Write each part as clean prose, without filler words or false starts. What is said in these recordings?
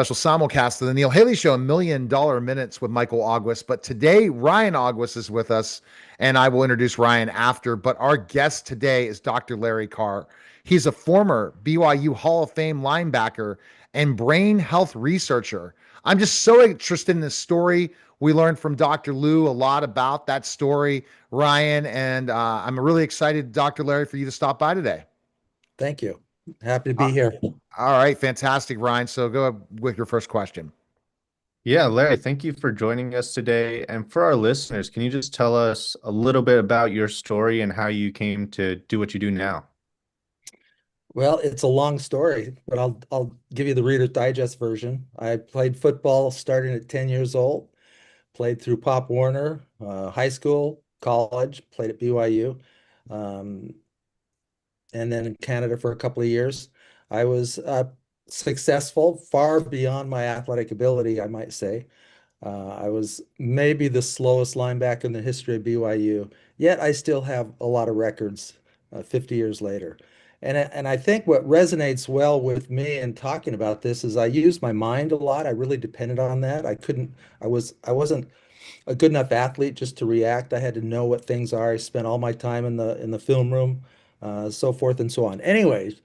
Special simulcast of the Neil Haley Show, $1 million minutes with Michael Aguas. But today, Ryan Aguas is with us, and I will introduce Ryan after. But our guest today is Dr. Larry Carr. He's a former BYU Hall of Fame linebacker and brain health researcher. I'm just so interested in this story. We learned from Dr. Lou a lot about that story, Ryan, and I'm really excited, Dr. Larry, for you to stop by today. Thank you. Happy to Uh, be here. all right, fantastic, Ryan. So go with your first question. Yeah, Larry, thank you for joining us today. And for our listeners, can you just tell us a little bit about your story and how you came to do what you do now? Well, it's a long story, but I'll give you the Reader's Digest version. I played football starting at 10 years old, played through Pop Warner, high school, college, played at BYU, um, and then in Canada for a couple of years. I was successful, far beyond my athletic ability, I might say. I was maybe the slowest linebacker in the history of BYU, yet I still have a lot of records 50 years later. And I think what resonates well with me in talking about this is I use my mind a lot. I really depended on that. I wasn't a good enough athlete just to react. I had to know what things are. I spent all my time in the film room, so forth and so on. Anyways,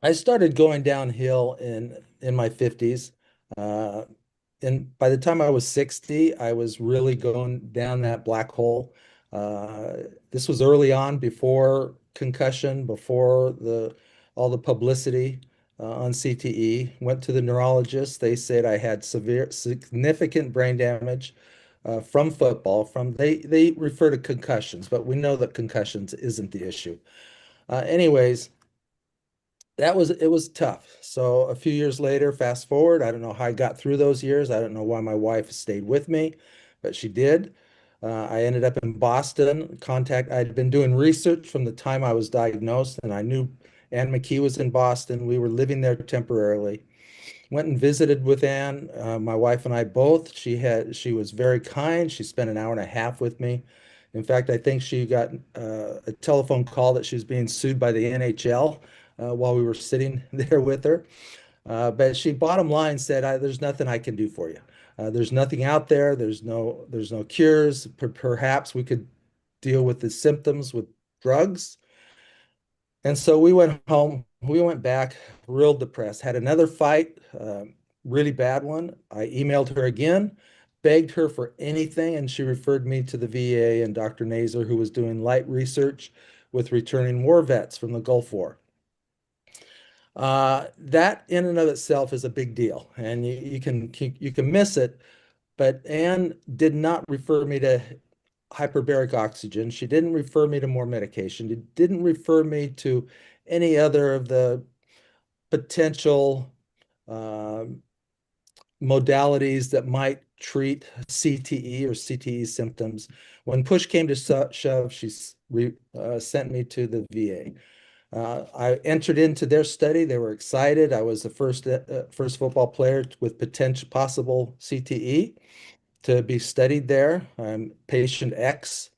I started going downhill in my 50s. Uh, and by the time I was 60, I was really going down that black hole. Uh, this was early on, before concussion, before the all the publicity on CTE. Went to the neurologist. They said I had significant brain damage from football. They refer to concussions, but we know that concussions isn't the issue. Anyways, it was tough. So a few years later, fast forward, I don't know how I got through those years. I don't know why my wife stayed with me, but she did. I ended up in Boston. I'd been doing research from the time I was diagnosed, and I knew Ann McKee was in Boston. We were living there temporarily. Went and visited with Ann, my wife and I both. She was very kind. She spent an hour and a half with me. In fact, I think she got a telephone call that she was being sued by the NHL while we were sitting there with her. But she, bottom line, said, "There's nothing I can do for you. There's nothing out there. There's no cures. Perhaps we could deal with the symptoms with drugs." And so we went home. We went back real depressed. Had another fight, really bad one. I emailed her again, begged her for anything, and she referred me to the VA and Dr. Nazer, who was doing light research with returning war vets from the Gulf War. That in and of itself is a big deal, and you can miss it. But Anne did not refer me to hyperbaric oxygen. She didn't refer me to more medication. She didn't refer me to any other of the potential uh, modalities that might treat CTE or CTE symptoms. When push came to shove, she sent me to the VA. I entered into their study. They were excited. I was the first football player with potential possible CTE to be studied there. I'm patient X,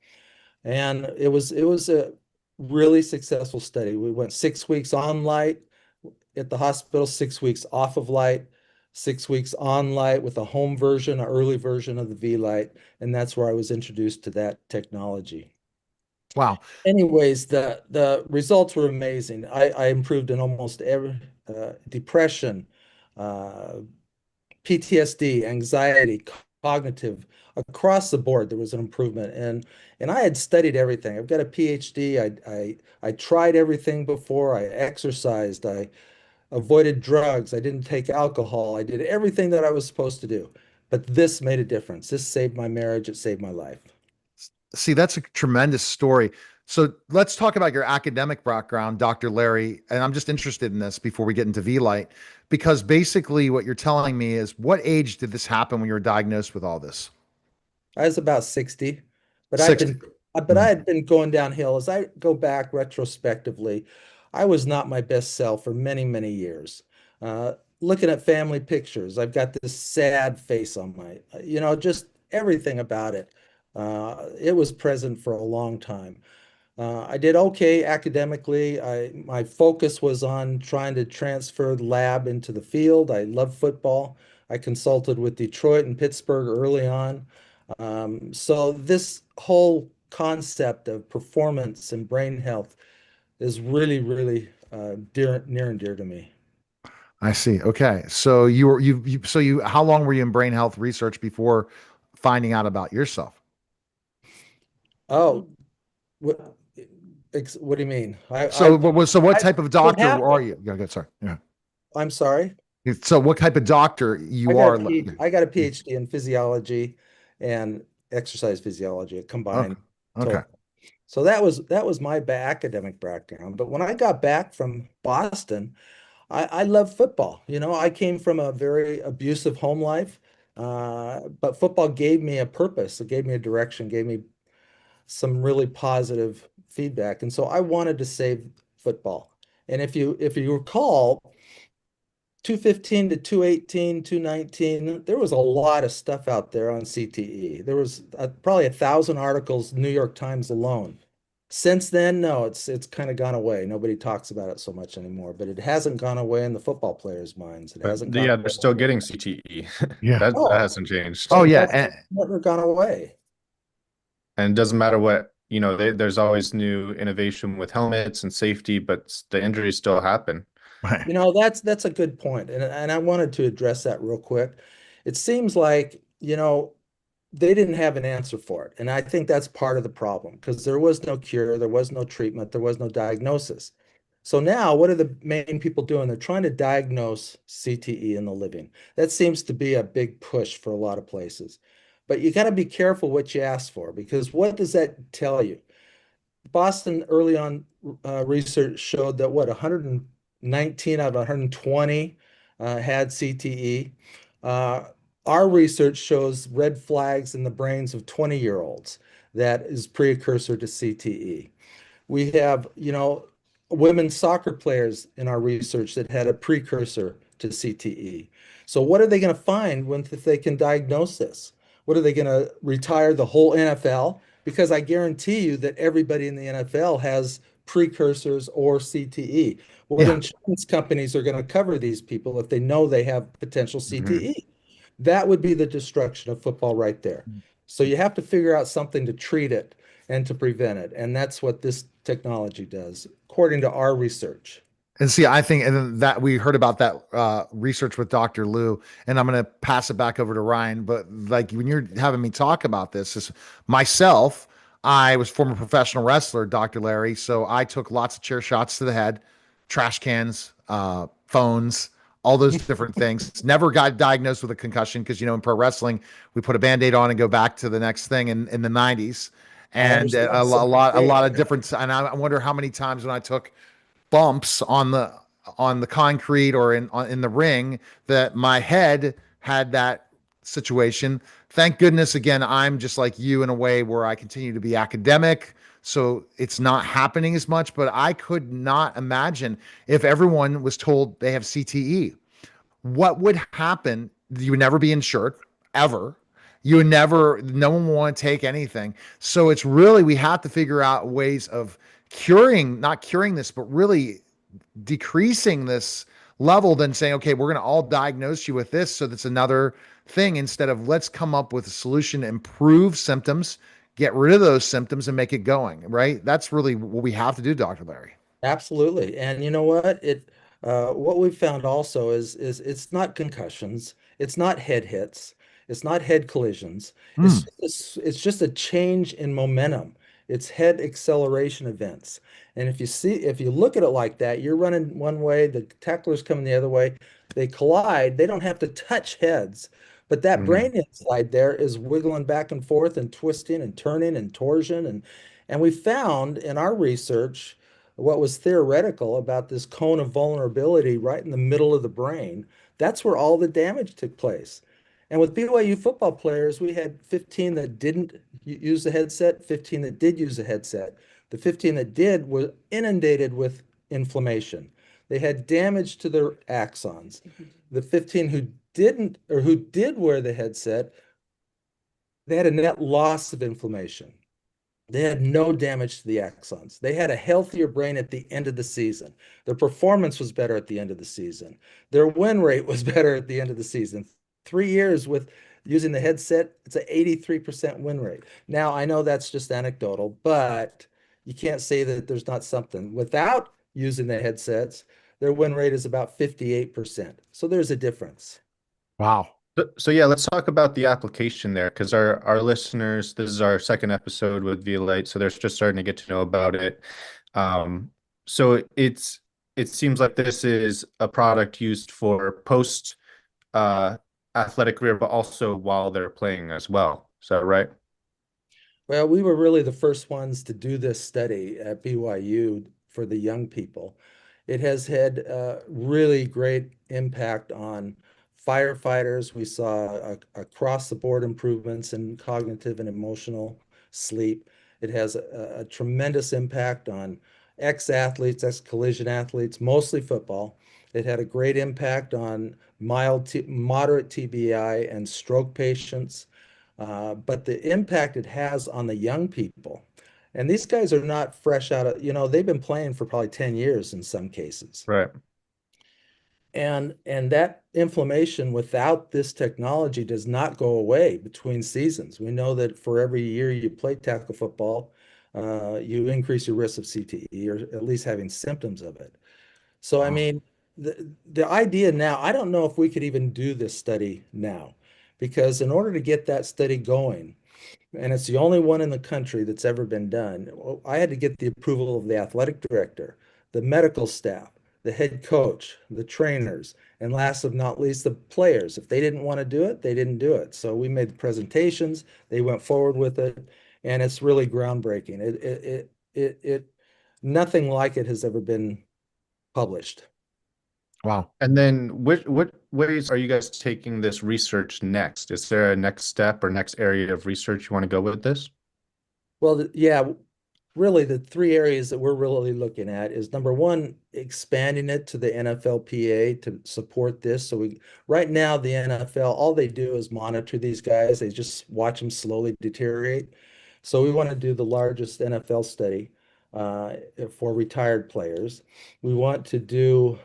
and it was a really successful study. We went 6 weeks on light at the hospital, 6 weeks off of light, 6 weeks on light with a home version, an early version of the Vielight, and that's where I was introduced to that technology. Wow. Anyways, the results were amazing. I improved in almost every depression, uh, PTSD, anxiety, cognitive, across the board. There was an improvement, and I had studied everything. I've got a PhD. I tried everything before. I exercised. I avoided drugs. I didn't take alcohol. I did everything that I was supposed to do. But this made a difference. This saved my marriage. It saved my life. See, that's a tremendous story. So let's talk about your academic background, Dr. Larry. And I'm just interested in this before we get into V-Light, because basically what you're telling me is, what age did this happen when you were diagnosed with all this? I was about 60, but I'd 60. been but I had been going downhill. As I go back retrospectively, I was not my best self for many, many years. Uh, Looking at family pictures, I've got this sad face on my, just everything about it. It was present for a long time. I did okay academically. My focus was on trying to transfer the lab into the field. I love football. I consulted with Detroit and Pittsburgh early on. So this whole concept of performance and brain health is really, really near and dear to me. I see. Okay. So how long were you in brain health research before finding out about yourself? Oh, what, what do you mean? So what I type of what doctor are happened? you? Yeah, good. Sorry. Yeah. I'm sorry. So what type of doctor you are? I got a PhD in physiology and exercise physiology Okay. combined Okay. total. So that was my academic background. But when I got back from Boston, I love football. You know, I came from a very abusive home life, but football gave me a purpose. It gave me a direction, gave me some really positive feedback. And so I wanted to save football. And if you recall, 215 to 218, 219, there was a lot of stuff out there on CTE. There was probably 1,000 articles, New York Times alone. Since then, no, it's kind of gone away. Nobody talks about it so much anymore, but it hasn't gone away in the football players' minds. It But hasn't gone yeah, they're still away. getting CTE. Yeah. That Oh, hasn't changed. Oh it yeah. has never gone away. And it doesn't matter what, there's always new innovation with helmets and safety, but the injuries still happen. Right. You know, that's a good point, and I wanted to address that real quick. It seems like, they didn't have an answer for it, and I think that's part of the problem because there was no cure, there was no treatment, there was no diagnosis. So now, what are the main people doing? They're trying to diagnose CTE in the living. That seems to be a big push for a lot of places. But you got to be careful what you ask for because what does that tell you? Boston early on research showed that 119 out of 120 had CTE. Uh, our research shows red flags in the brains of 20-year-olds that is precursor to CTE. We have, women soccer players in our research that had a precursor to CTE. So what are they going to find if they can diagnose this? What are they going to retire the whole NFL? Because I guarantee you that everybody in the NFL has precursors or CTE. What Yeah. insurance companies are going to cover these people if they know they have potential Mhm. CTE? That would be the destruction of football right there. So you have to figure out something to treat it and to prevent it. And that's what this technology does, according to our research. And see, I think, and then that we heard about that research with Dr. Lou, and I'm going to pass it back over to Ryan. But like when you're having me talk about this, is myself, I was former professional wrestler, Dr. Larry. So I took lots of chair shots to the head, trash cans, phones, all those different things. Never got diagnosed with a concussion because, in pro wrestling, we put a band-aid on and go back to the next thing in the 90s. I And understand a some lot, a pain. lot of different. And I wonder how many times when I took bumps on the concrete or in the ring that my head had that situation. Thank goodness again I'm just like you in a way where I continue to be academic, so it's not happening as much, but I could not imagine if everyone was told they have CTE. What would happen? You would never be insured ever. You would never, no one would want to take anything. So it's really, we have to figure out ways of not curing this, but really decreasing this level than saying, okay, we're going to all diagnose you with this. So that's another thing instead of let's come up with a solution to improve symptoms, get rid of those symptoms and make it going, right? That's really what we have to do, Dr. Larry. Absolutely. And you know what? What we've found also is it's not concussions, it's not head hits, it's not head collisions. Hmm. It's just a change in momentum. It's head acceleration events. And if you look at it like that, you're running one way, the tackler's coming the other way, they collide, they don't have to touch heads. But that Mhm. brain inside there is wiggling back and forth and twisting and turning and torsion and we found in our research what was theoretical about this cone of vulnerability right in the middle of the brain. That's where all the damage took place. And with BYU football players, we had 15 that didn't use the headset, 15 that did use the headset. The 15 that did were inundated with inflammation. They had damage to their axons. The 15 who didn't or who did wear the headset, they had a net loss of inflammation. They had no damage to the axons. They had a healthier brain at the end of the season. Their performance was better at the end of the season. Their win rate was better at the end of the season. 3 years with using the headset, it's an 83% win rate. Now, I know that's just anecdotal, but you can't say that there's not something. Without using the headsets, their win rate is about 58%. So there's a difference. Wow. So yeah, let's talk about the application there because our listeners, this is our second episode with Vielight, so they're just starting to get to know about it. Um, so it seems like this is a product used for post uh, athletic career, but also while they're playing as well. Is that right? Well, we were really the first ones to do this study at BYU for the young people. It has had really great impact on firefighters. We saw across the board improvements in cognitive and emotional sleep. It has a tremendous impact on ex-athletes, ex-collision athletes, mostly football. It had a great impact on moderate TBI and stroke patients. But the impact it has on the young people, and these guys are not fresh out of, they've been playing for probably 10 years in some cases. Right. And that inflammation without this technology does not go away between seasons. We know that for every year you play tackle football, you increase your risk of CTE or at least having symptoms of it. So, I Wow. mean, the idea now, I don't know if we could even do this study now, because in order to get that study going, and it's the only one in the country that's ever been done, I had to get the approval of the athletic director, the medical staff, the head coach, the trainers, and last but not least, the players. If they didn't want to do it, they didn't do it. So we made the presentations, they went forward with it, and it's really groundbreaking. Nothing like it has ever been published. Wow. And then what ways are you guys taking this research next? Is there a next step or next area of research you want to go with this? Well, yeah, really the three areas that we're really looking at is number one, expanding it to the NFLPA to support this. So right now the NFL, all they do is monitor these guys. They just watch them slowly deteriorate. So we want to do the largest NFL study uh, for retired players. We want to do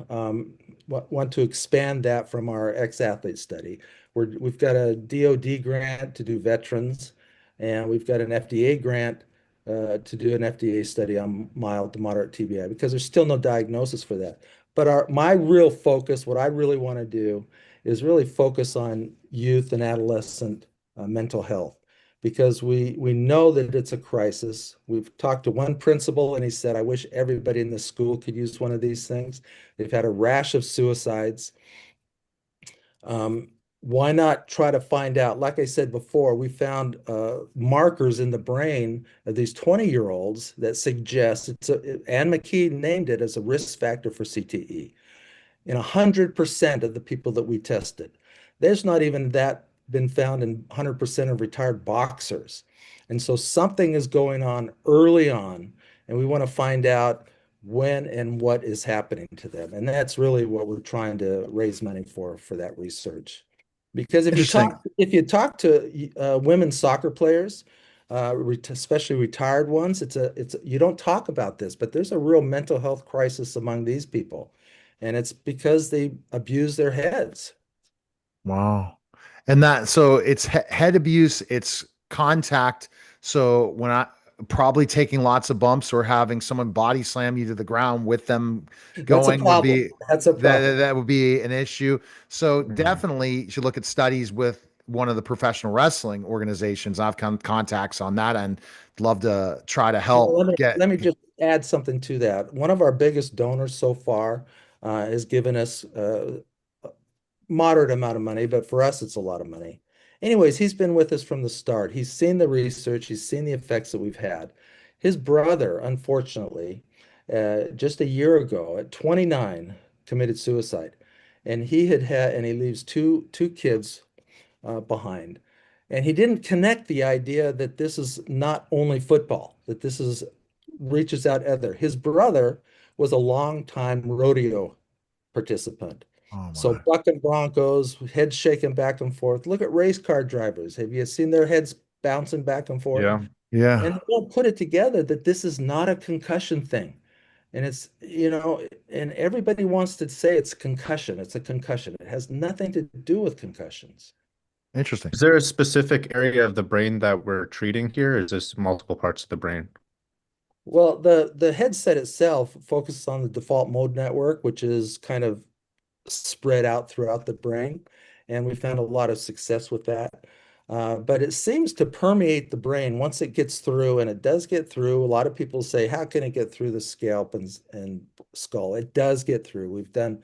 want to expand that from our ex-athlete study. We've got a DoD grant to do veterans, and we've got an FDA grant to do an FDA study on mild to moderate TBI because there's still no diagnosis for that. But my real focus, what I really want to do, is really focus on youth and adolescent mental health because we know that it's a crisis. We've talked to one principal and he said, I wish everybody in the school could use one of these things. They've had a rash of suicides. Um, why not try to find out? Like I said before, we found markers in the brain of these 20-year-olds that suggest Anne McKee named it as a risk factor for CTE in 100% of the people that we tested. There's not even that been found in 100% of retired boxers. And so something is going on early on, and we want to find out when and what is happening to them. And that's really what we're trying to raise money for that research. Because Interesting. if you talk to women's soccer players, especially retired ones, you don't talk about this, but there's a real mental health crisis among these people. And it's because they abuse their heads. Wow. And that, so it's head abuse, it's contact. So when I probably taking lots of bumps or having someone body slam you to the ground with them That's a going would problem. be That's a that problem. that would be an issue. So Mhm. definitely you should look at studies with one of the professional wrestling organizations. I've contacts on that and love to try to Well, help let me just add something to that. One of our biggest donors so far has given us a moderate amount of money, but for us, it's a lot of money. Anyways, he's been with us from the start. He's seen the research, he's seen the effects that we've had. His brother, unfortunately, just a year ago at 29, committed suicide. And and he leaves two kids behind. And he didn't connect the idea that this is not only football, that this is reaches out other. His brother was a longtime rodeo participant. oh So my. bucking broncos, heads shaking back and forth. Look at race car drivers. Have you seen their heads bouncing back and forth? Yeah. Yeah. And they don't put it together that this is not a concussion thing. And it's, and everybody wants to say it's concussion. It's a concussion. It has nothing to do with concussions. Interesting. Is there a specific area of the brain that we're treating here? Or is this multiple parts of the brain? Well, the headset itself focuses on the default mode network, which is kind of spread out throughout the brain. And we found a lot of success with that. But it seems to permeate the brain once it gets through, and it does get through. A lot of people say, how can it get through the scalp and skull? It does get through. We've done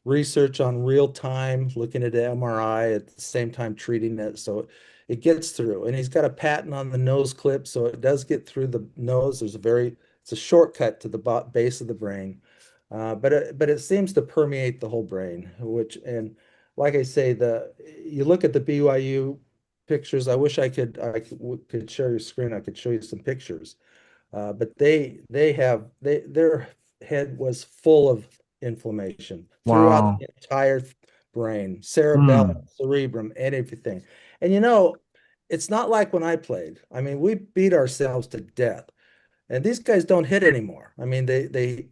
research on real time, looking at MRI at the same time treating it. So it gets through. And he's got a patent on the nose clip, so it does get through the nose. It's a shortcut to the base of the brain. But it seems to permeate the whole brain, and like I say, you look at the BYU pictures. I wish I could share your screen. I could show you some pictures. But their head was full of inflammation throughout Wow. the entire brain, cerebellum, Hmm. cerebrum, and everything. And it's not like when I played. I mean, we beat ourselves to death. And these guys don't hit anymore. I mean, they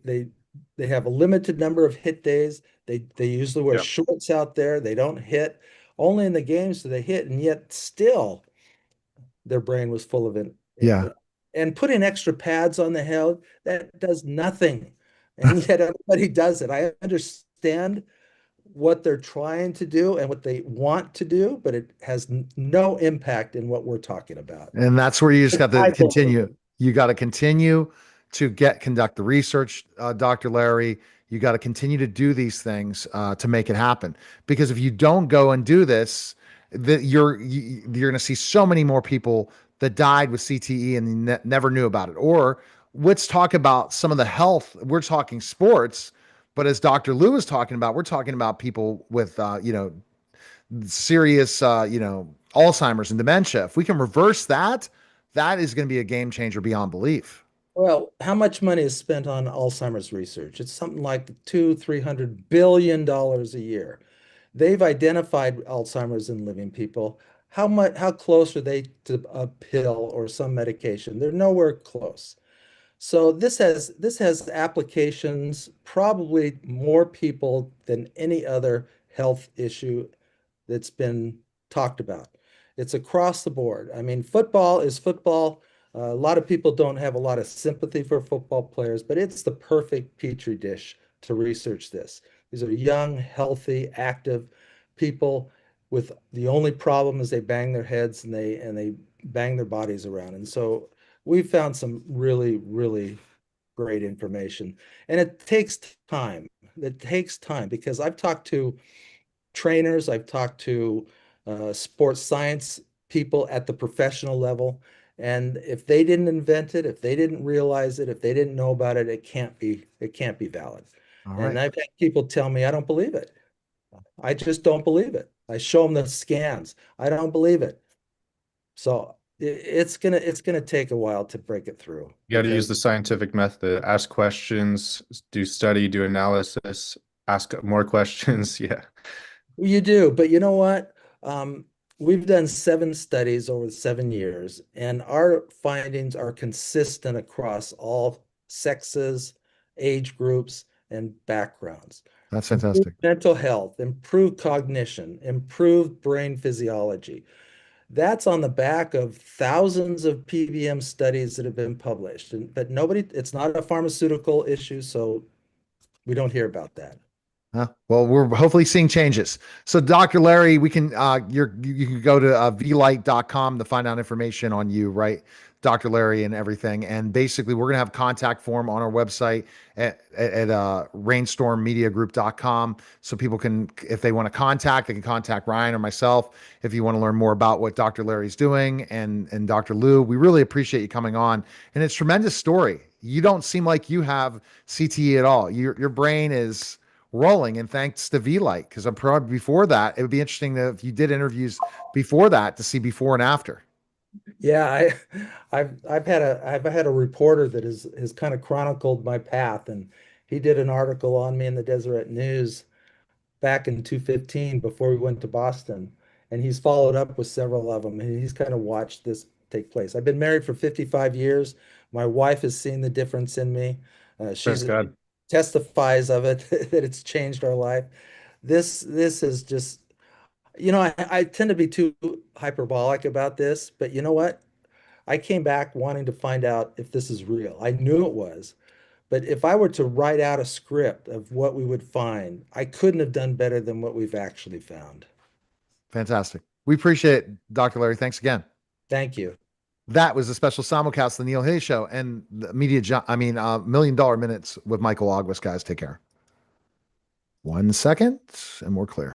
have a limited number of hit days. They usually wear Yeah. shorts out there. They don't hit. Only in the games do they hit, and yet still their brain was full of it. Yeah. And putting extra pads on the head, that does nothing. And yet everybody does it. I understand what they're trying to do and what they want to do, but it has no impact in what we're talking about. And that's where you just got to I don't believe continue. You got to continue to conduct the research, Dr. Larry. You got to continue to do these things to make it happen. Because if you don't go and do this, you're going to see so many more people that died with CTE and never knew about it. Or let's talk about some of the health. We're talking sports, but as Dr. Lou is talking about, we're talking about people with serious, Alzheimer's and dementia. If we can reverse that, that is going to be a game changer beyond belief. Well, how much money is spent on Alzheimer's research? It's something like $200-300 billion a year. They've identified Alzheimer's in living people. How close are they to a pill or some medication? They're nowhere close. So this has applications, probably more people than any other health issue that's been talked about. It's across the board. I mean, football is football. A lot of people don't have a lot of sympathy for football players, but it's the perfect petri dish to research this. These are young, healthy, active people with the only problem is they bang their heads and they bang their bodies around. And so we found some really, really great information. And it takes time. It takes time because I've talked to trainers, I've talked to sports science people at the professional level. And if they didn't invent it, if they didn't realize it, if they didn't know about it, it can't be valid. All And right. I've had people tell me, I don't believe it. I just don't believe it. I show them the scans. I don't believe it. So it's gonna take a while to break it through You got to use because the scientific method, ask questions, do study, do analysis, ask more questions. Yeah. you do, but you know what? We've done 7 studies over 7 years, and our findings are consistent across all sexes, age groups, and backgrounds. That's Improved fantastic. mental health, improved cognition, improved brain physiology. That's on the back of thousands of PBM studies that have been published. But it's not a pharmaceutical issue, so we don't hear about that. Well, we're hopefully seeing changes. So, Dr. Larry, we can you can go to Vielight.com to find out information on you, right? Dr. Larry and everything. And basically, we're gonna have a contact form on our website at rainstormmediagroup.com. So people can, if they want to contact, they can contact Ryan or myself if you want to learn more about what Dr. Larry's doing and Dr. Lou. We really appreciate you coming on. And it's a tremendous story. You don't seem like you have CTE at all. Your brain is rolling, and thanks to Vielight, because I'm probably before that it would be interesting that if you did interviews before that to see before and after. Yeah, I've had a reporter that has kind of chronicled my path, and he did an article on me in the Deseret News back in 2015 before we went to Boston, and he's followed up with several of them, and he's kind of watched this take place. I've been married for 55 years. My wife has seen the difference in me. Praise She's God. testifies of it that it's changed our life. This is just, I tend to be too hyperbolic about this, but you know what? I came back wanting to find out if this is real. I knew it was, but if I were to write out a script of what we would find, I couldn't have done better than what we've actually found. Fantastic. We appreciate it, Dr. Larry. Thanks again. Thank you. That was a special simulcast of the Neil Haley Show and the $1 million minutes with Michael Aguas, guys. Take care. 1 second, and we're clear.